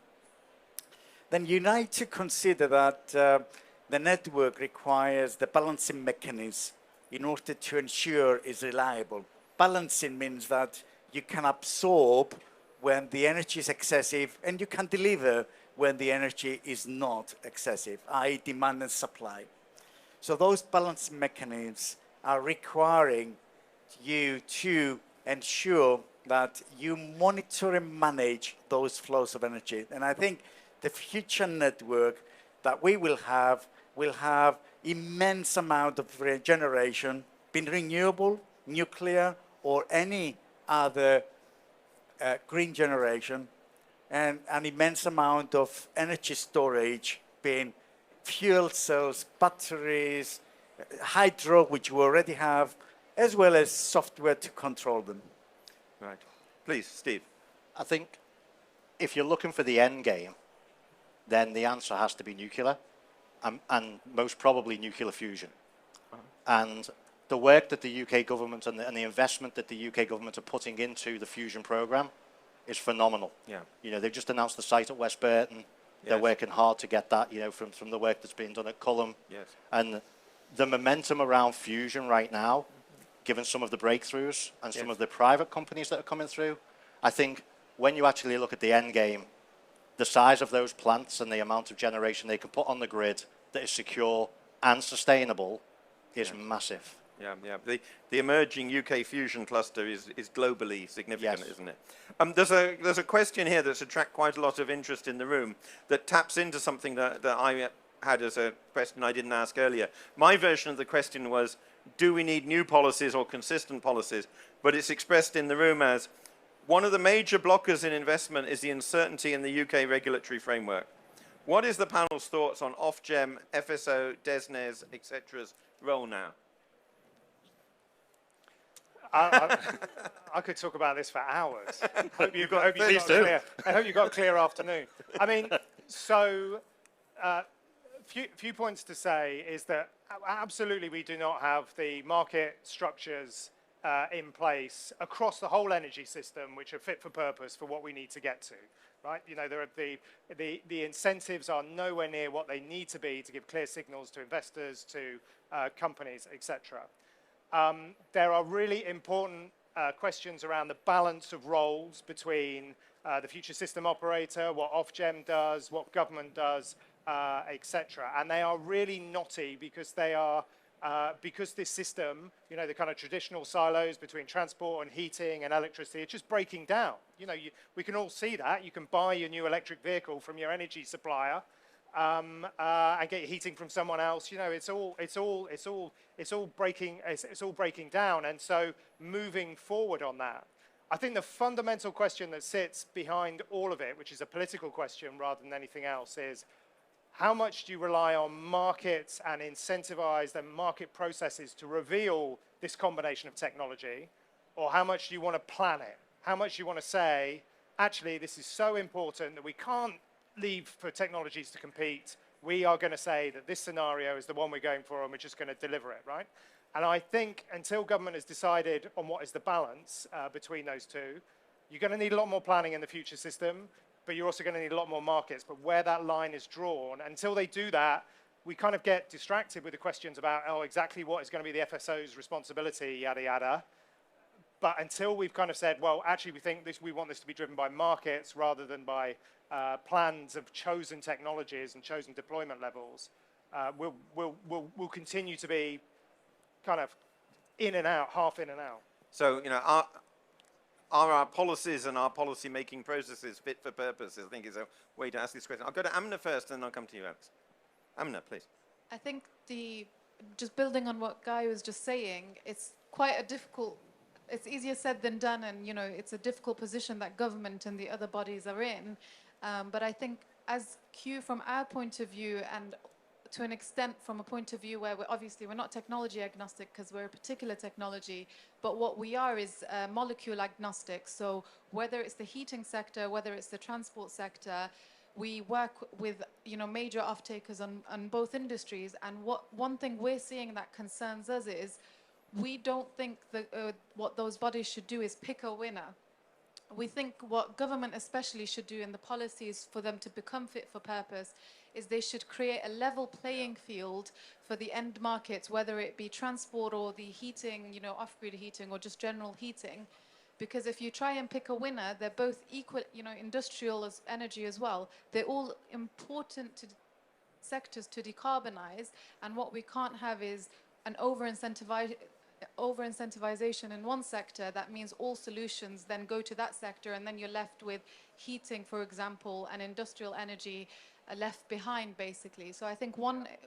then you need to consider that the network requires the balancing mechanism in order to ensure it's reliable. Balancing means that you can absorb when the energy is excessive, and you can deliver when the energy is not excessive, i.e. demand and supply. So those balancing mechanisms are requiring you to ensure that you monitor and manage those flows of energy. And I think the future network that we will have immense amount of generation, being renewable, nuclear, or any other green generation, and an immense amount of energy storage, being fuel cells, batteries, hydro, which we already have, as well as software to control them.
Right. Please, Steve.
I think if you're looking for the end game, then the answer has to be nuclear, and most probably nuclear fusion. And the work that the UK government and the investment that the UK government are putting into the fusion program is phenomenal.
Yeah.
They've just announced the site at West Burton. They're working hard to get that, from the work that's being done at Culham.
Yes.
And the momentum around fusion right now, given some of the breakthroughs and some of the private companies that are coming through, I think when you actually look at the end game, the size of those plants and the amount of generation they can put on the grid that is secure and sustainable is massive.
Yeah, yeah. The emerging UK fusion cluster is globally significant,
Yes.
isn't it? There's a question here that's attracted quite a lot of interest in the room that taps into something that I had as a question I didn't ask earlier. My version of the question was, do we need new policies or consistent policies? But it's expressed in the room as, one of the major blockers in investment is the uncertainty in the UK regulatory framework. What is the panel's thoughts on Ofgem, FSO, DESNZ, etc.'s role now?
I could talk about this for hours. I hope you got a clear afternoon. I mean, so few points to say is that absolutely we do not have the market structures in place across the whole energy system which are fit for purpose for what we need to get to, right? There are the incentives are nowhere near what they need to be to give clear signals to investors, to companies, etc. There are really important questions around the balance of roles between the future system operator, what Ofgem does, what government does, etc. And they are really knotty because they are because this system, the kind of traditional silos between transport and heating and electricity, it's just breaking down. We can all see that. You can buy your new electric vehicle from your energy supplier and get your heating from someone else. It's all breaking down. And so moving forward on that, I think the fundamental question that sits behind all of it, which is a political question rather than anything else, is how much do you rely on markets and incentivize the market processes to reveal this combination of technology, or how much do you want to plan it? How much do you want to say, actually, this is so important that we can't leave for technologies to compete. We are going to say that this scenario is the one we're going for, and we're just going to deliver it, right? And I think until government has decided on what is the balance between those two, you're going to need a lot more planning in the future system, but you're also going to need a lot more markets. But where that line is drawn, until they do that, we kind of get distracted with the questions about, exactly what is going to be the FSO's responsibility, yada, yada. but until we've kind of said, well, actually, we want this to be driven by markets rather than by plans of chosen technologies and chosen deployment levels, we'll continue to be kind of in and out, half in and out.
So, you know, are our policies and our policy-making processes fit for purpose, I think is a way to ask this question. I'll go to Amna first, and then I'll come to you, Alex. Amna, please.
I think just building on what Guy was just saying, it's quite a difficult, it's easier said than done, and you know, it's a difficult position that government and the other bodies are in. But I think as Q, from our point of view, and to an extent from a point of view where we're not technology agnostic because we're a particular technology, but what we are is molecule agnostic. So whether it's the heating sector, whether it's the transport sector, we work with major off-takers on both industries. And one thing we're seeing that concerns us is we don't think that what those bodies should do is pick a winner. We think what government especially should do in the policies for them to become fit for purpose is they should create a level playing field for the end markets, whether it be transport or the heating, off-grid heating or just general heating. Because if you try and pick a winner, they're both equal, industrial as energy as well. They're all important sectors to decarbonize. And what we can't have is an over-incentivization in one sector. That means all solutions then go to that sector, and then you're left with heating, for example, and industrial energy left behind, basically. So I think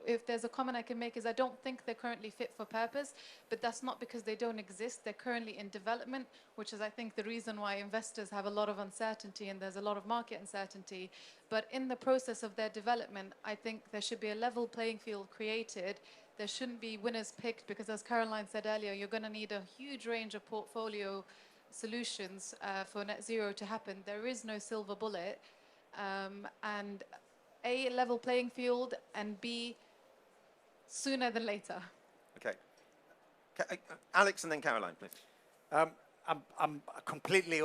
if there's a comment I can make is I don't think they're currently fit for purpose, but that's not because they don't exist. They're currently in development, which is, I think, the reason why investors have a lot of uncertainty and there's a lot of market uncertainty. But in the process of their development, I think there should be a level playing field created. There shouldn't be winners picked because, as Caroline said earlier, you're going to need a huge range of portfolio solutions for net zero to happen. There is no silver bullet. And A, level playing field, and B, sooner than later.
Okay. Alex and then Caroline, please.
I'm completely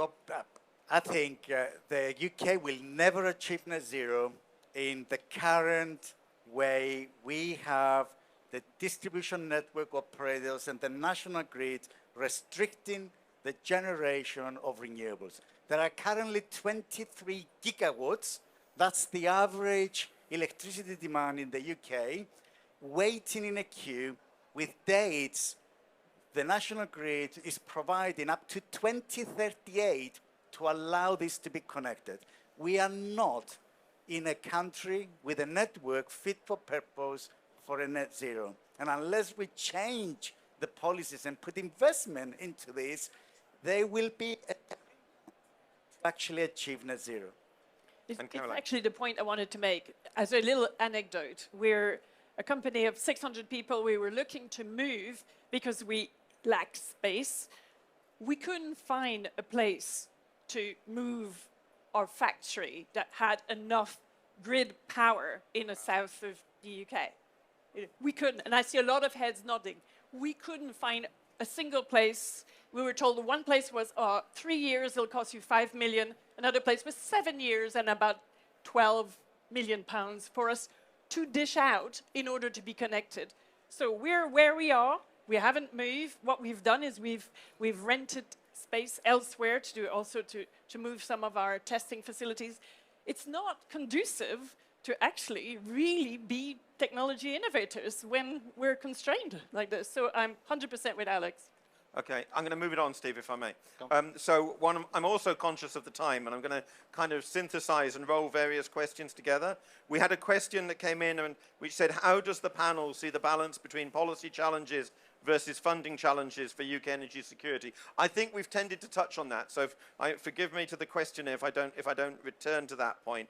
I think the UK will never achieve net zero in the current way we have the distribution network operators and the national grid restricting the generation of renewables. There are currently 23 gigawatts, that's the average electricity demand in the UK, waiting in a queue with dates. The national grid is providing up to 2038 to allow this to be connected. We are not in a country with a network fit for purpose for a net zero. And unless we change the policies and put investment into this, they will be actually achieve net zero.
It's actually the point I wanted to make. As a little anecdote, we're a company of 600 people. We were looking to move because we lacked space. We couldn't find a place to move our factory that had enough grid power in the south of the UK. We couldn't, and I see a lot of heads nodding. We couldn't find a single place. We were told one place was 3 years, it'll cost you 5 million. Another place was 7 years and about 12 million pounds for us to dish out in order to be connected. So we're where we are. We haven't moved. What we've done is we've rented space elsewhere to move some of our testing facilities. It's not conducive to actually really be technology innovators when we're constrained like this. So I'm 100% with Alex.
Okay, I'm going to move it on, Steve, if I may. I'm also conscious of the time, and I'm going to kind of synthesize and roll various questions together. We had a question that came in which said, how does the panel see the balance between policy challenges versus funding challenges for UK energy security? I think we've tended to touch on that, so forgive me to the questioner if I don't return to that point.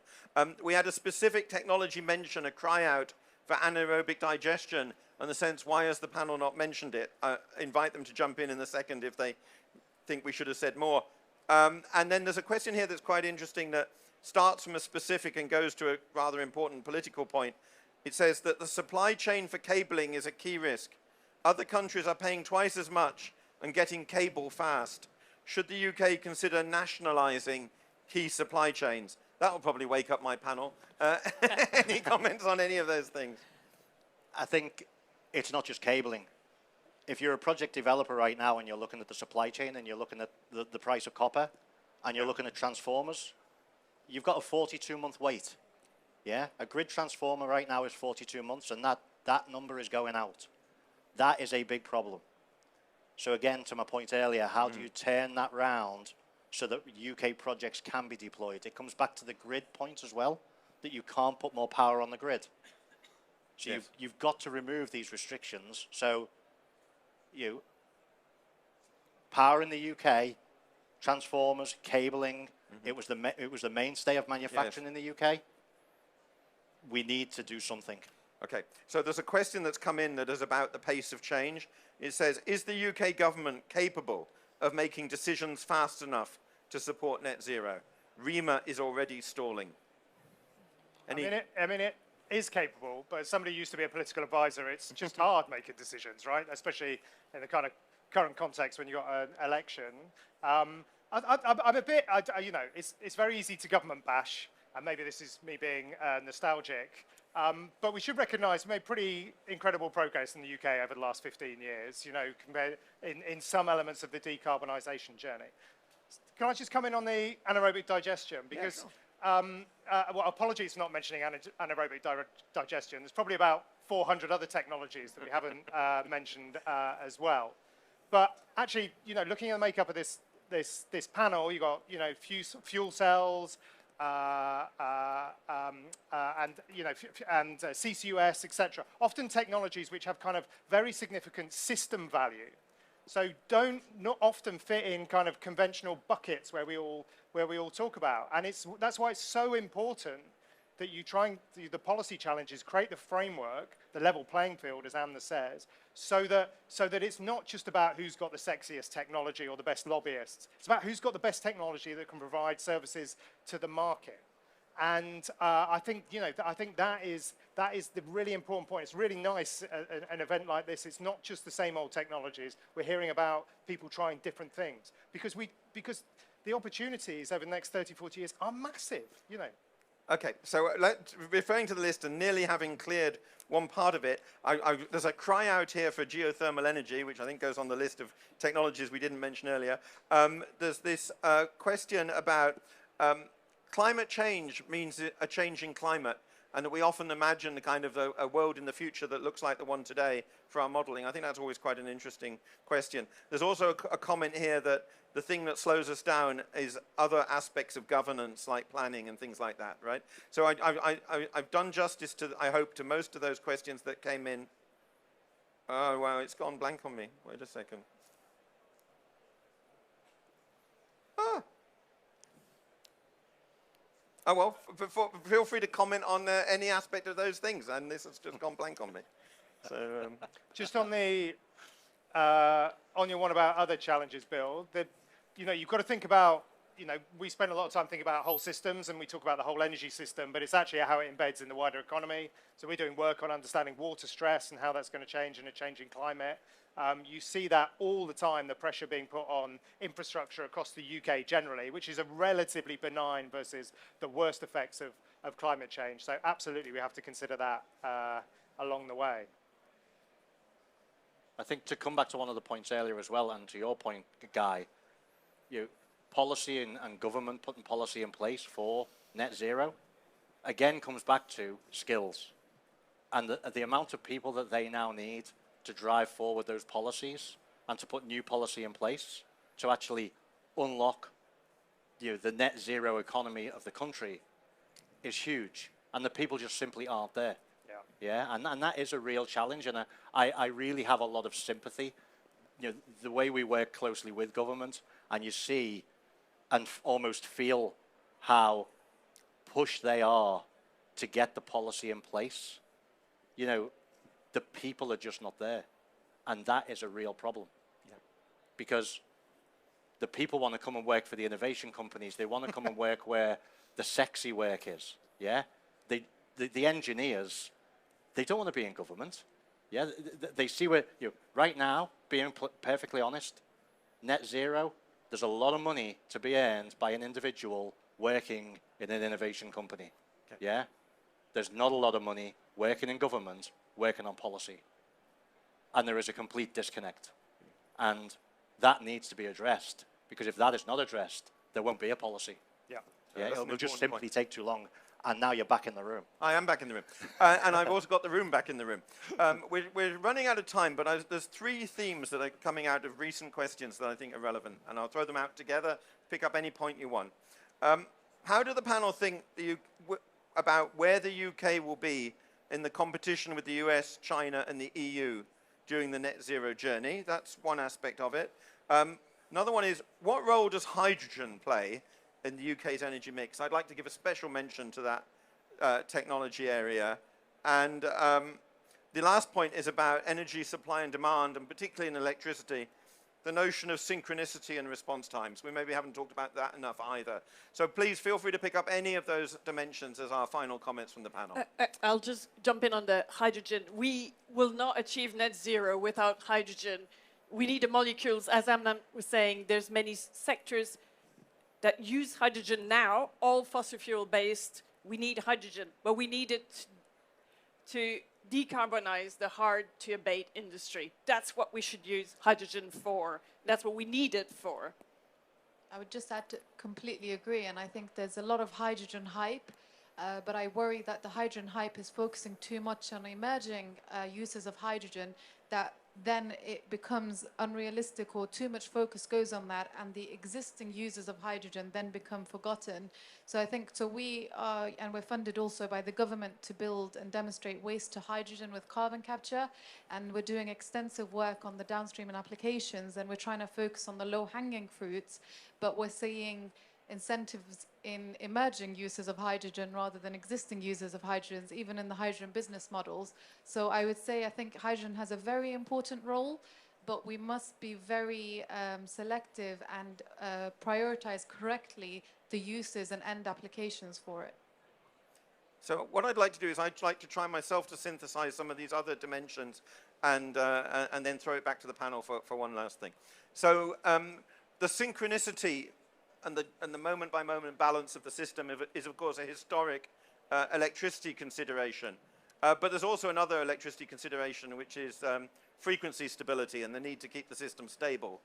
We had a specific technology mention, a cry out for anaerobic digestion, in the sense, why has the panel not mentioned it? Invite them to jump in a second if they think we should have said more. And then there's a question here that's quite interesting that starts from a specific and goes to a rather important political point. It says that the supply chain for cabling is a key risk. Other countries are paying twice as much and getting cable fast. Should the UK consider nationalising key supply chains? That will probably wake up my panel. Any comments on any of those things?
I think it's not just cabling. if you're a project developer right now and you're looking at the supply chain and you're looking at the price of copper and you're looking at transformers, you've got a 42-month wait. Yeah, a grid transformer right now is 42 months, and that number is going out. That is a big problem. So again, to my point earlier, how do you turn that round so that UK projects can be deployed? It comes back to the grid point as well, that you can't put more power on the grid. So
Yes.
you've got to remove these restrictions. So power in the UK, transformers, cabling, it was the mainstay of manufacturing in the UK. We need to do something.
Okay, so there's a question that's come in that is about the pace of change. It says, is the UK government capable of making decisions fast enough to support net zero? REMA is already stalling.
I mean, it is capable, but as somebody who used to be a political advisor, it's just hard making decisions, right? Especially in the kind of current context when you've got an election. I'm a bit, it's very easy to government bash, and maybe this is me being nostalgic, but we should recognise we made pretty incredible progress in the UK over the last 15 years, compared in some elements of the decarbonisation journey. Can I just come in on the anaerobic digestion? Because, well, apologies for not mentioning anaerobic digestion. There's probably about 400 other technologies that we haven't mentioned as well. But actually, looking at the makeup of this panel, you've got, fuel cells, and CCUS, etc. Often technologies which have kind of very significant system value. So not often fit in kind of conventional buckets where we all talk about. And that's why it's so important that you the policy challenges create the framework, the level playing field, as Anna says, so that it's not just about who's got the sexiest technology or the best lobbyists. It's about who's got the best technology that can provide services to the market. And I think that is the really important point. It's really nice an event like this. It's not just the same old technologies. We're hearing about people trying different things because the opportunities over the next 30, 40 years are massive.
Okay, so referring to the list and nearly having cleared one part of it, there's a cry out here for geothermal energy, which I think goes on the list of technologies we didn't mention earlier. There's this question about climate change means a changing climate, and that we often imagine the kind of a world in the future that looks like the one today for our modelling. I think that's always quite an interesting question. There's also a comment here that the thing that slows us down is other aspects of governance, like planning and things like that, right? So I've done justice to, I hope, to most of those questions that came in. Oh, wow, it's gone blank on me. Wait a second. Ah. Oh, well, feel free to comment on any aspect of those things, and this has just gone blank on me. So,
just on the on your one about other challenges, Bill, that you've got to think about. We spend a lot of time thinking about whole systems, and we talk about the whole energy system, but it's actually how it embeds in the wider economy. So we're doing work on understanding water stress and how that's going to change in a changing climate. You see that all the time, the pressure being put on infrastructure across the UK generally, which is a relatively benign versus the worst effects of climate change. So absolutely, we have to consider that along the way.
I think to come back to one of the points earlier as well, and to your point, Guy, policy and government putting policy in place for net zero, again, comes back to skills. And the amount of people that they now need to drive forward those policies and to put new policy in place to actually unlock the net zero economy of the country is huge. And the people just simply aren't there. Yeah, and that is a real challenge, and I really have a lot of sympathy. The way we work closely with government, and you see and almost feel how pushed they are to get the policy in place. The people are just not there, and that is a real problem. Yeah. Because the people want to come and work for the innovation companies. They want to come and work where the sexy work is. Yeah, the engineers. They don't want to be in government. Yeah, they see where, right now, being perfectly honest, net zero, there's a lot of money to be earned by an individual working in an innovation company. Okay. Yeah, there's not a lot of money working in government, working on policy. and there is a complete disconnect. And that needs to be addressed, because if that is not addressed, there won't be a policy.
Yeah.
Yeah,
that's
it'll
an
just
important
simply
point.
take too long, and now you're back in the room.
I am back in the room. And I've also got the room back in the room. We're running out of time, but there's three themes that are coming out of recent questions that I think are relevant, and I'll throw them out together, pick up any point you want. How do the panel think about where the UK will be in the competition with the US, China, and the EU during the net zero journey? That's one aspect of it. Another one is, what role does hydrogen play in the UK's energy mix? I'd like to give a special mention to that technology area. And the last point is about energy supply and demand, and particularly in electricity, the notion of synchronicity and response times. We maybe haven't talked about that enough either. So please feel free to pick up any of those dimensions as our final comments from the panel.
I'll just jump in on the hydrogen. We will not achieve net zero without hydrogen. We need the molecules. As Amna was saying, there's many sectors that use hydrogen now, all fossil fuel based. We need hydrogen, but we need it to decarbonize the hard to abate industry. That's what we should use hydrogen for. That's what we need it for.
I would just add to completely agree, and I think there's a lot of hydrogen hype, but I worry that the hydrogen hype is focusing too much on emerging uses of hydrogen, that then it becomes unrealistic, or too much focus goes on that, and the existing users of hydrogen then become forgotten. So I think, so we are, and we're funded also by the government to build and demonstrate waste to hydrogen with carbon capture, and we're doing extensive work on the downstream and applications, and we're trying to focus on the low-hanging fruits, but we're seeing incentives in emerging uses of hydrogen rather than existing users of hydrogens, even in the hydrogen business models. So I would say I think hydrogen has a very important role, but we must be very selective and prioritize correctly the uses and end applications for it.
So what I'd like to do is I'd like to try myself to synthesize some of these other dimensions and then throw it back to the panel for one last thing. So the synchronicity and the moment-by-moment balance of the system is, of course, a historic electricity consideration. But there's also another electricity consideration, which is frequency stability and the need to keep the system stable.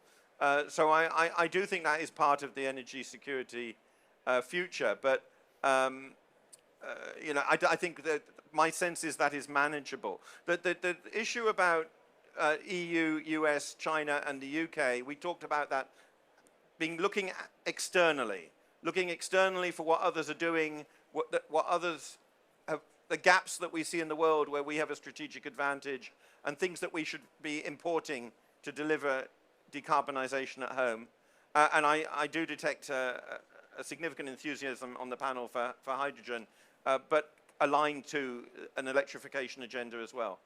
So I do think that is part of the energy security future. But you know, I think that my sense is that is manageable. The issue about EU, US, China, and the UK, we talked about that looking externally for what others are doing, what others have, the gaps that we see in the world where we have a strategic advantage, and things that we should be importing to deliver decarbonization at home. And I do detect a significant enthusiasm on the panel for hydrogen, but aligned to an electrification agenda as well.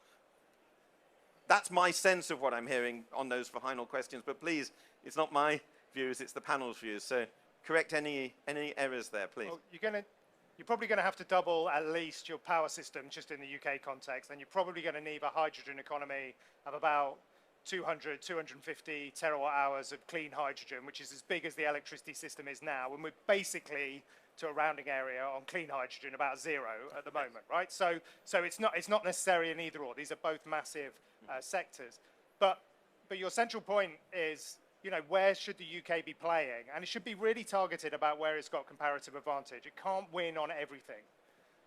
That's my sense of what I'm hearing on those final questions, but please, it's not my views, it's the panel's views. So correct any errors there, please.
Well, you're probably going to have to double at least your power system just in the UK context, and you're probably going to need a hydrogen economy of about 200, 250 terawatt hours of clean hydrogen, which is as big as the electricity system is now. And we're basically, to a rounding area, on clean hydrogen about zero at the moment, right? So it's not necessarily an either or. These are both massive sectors. But your central point is, you know, where should the UK be playing? And it should be really targeted about where it's got comparative advantage. It can't win on everything.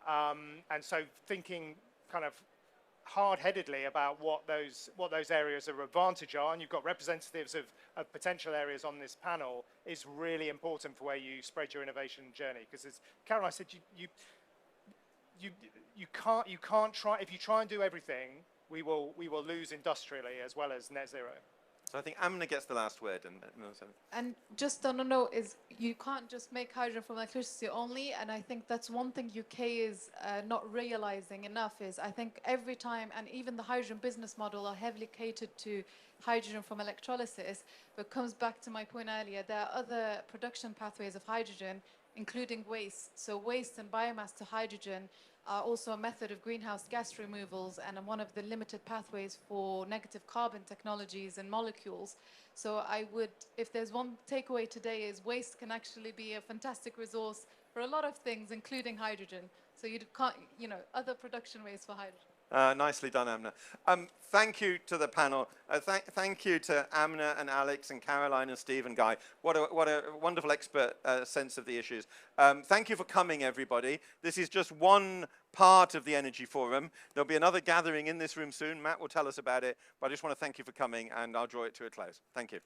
And so thinking kind of hard-headedly about what those areas of advantage are, and you've got representatives of potential areas on this panel, is really important for where you spread your innovation journey. Because as Caroline said, you can't try, if you try and do everything, we will lose industrially as well as net zero.
So I think Amna gets the last word.
And just on a note, is you can't just make hydrogen from electricity only, and I think that's one thing UK is not realizing enough, is I think every time, and even the hydrogen business model are heavily catered to hydrogen from electrolysis, but comes back to my point earlier, there are other production pathways of hydrogen, including waste. So waste and biomass to hydrogen are also a method of greenhouse gas removals and one of the limited pathways for negative carbon technologies and molecules. So I would, if there's one takeaway today, is waste can actually be a fantastic resource for a lot of things, including hydrogen. So you can't, you know, other production ways for hydrogen.
Nicely done, Amna. Thank you to the panel. Thank you to Amna and Alex and Caroline and Steve and Guy. What a wonderful expert sense of the issues. Thank you for coming, everybody. This is just one part of the Energy Forum. There'll be another gathering in this room soon. Matt will tell us about it. But I just want to thank you for coming, and I'll draw it to a close. Thank you.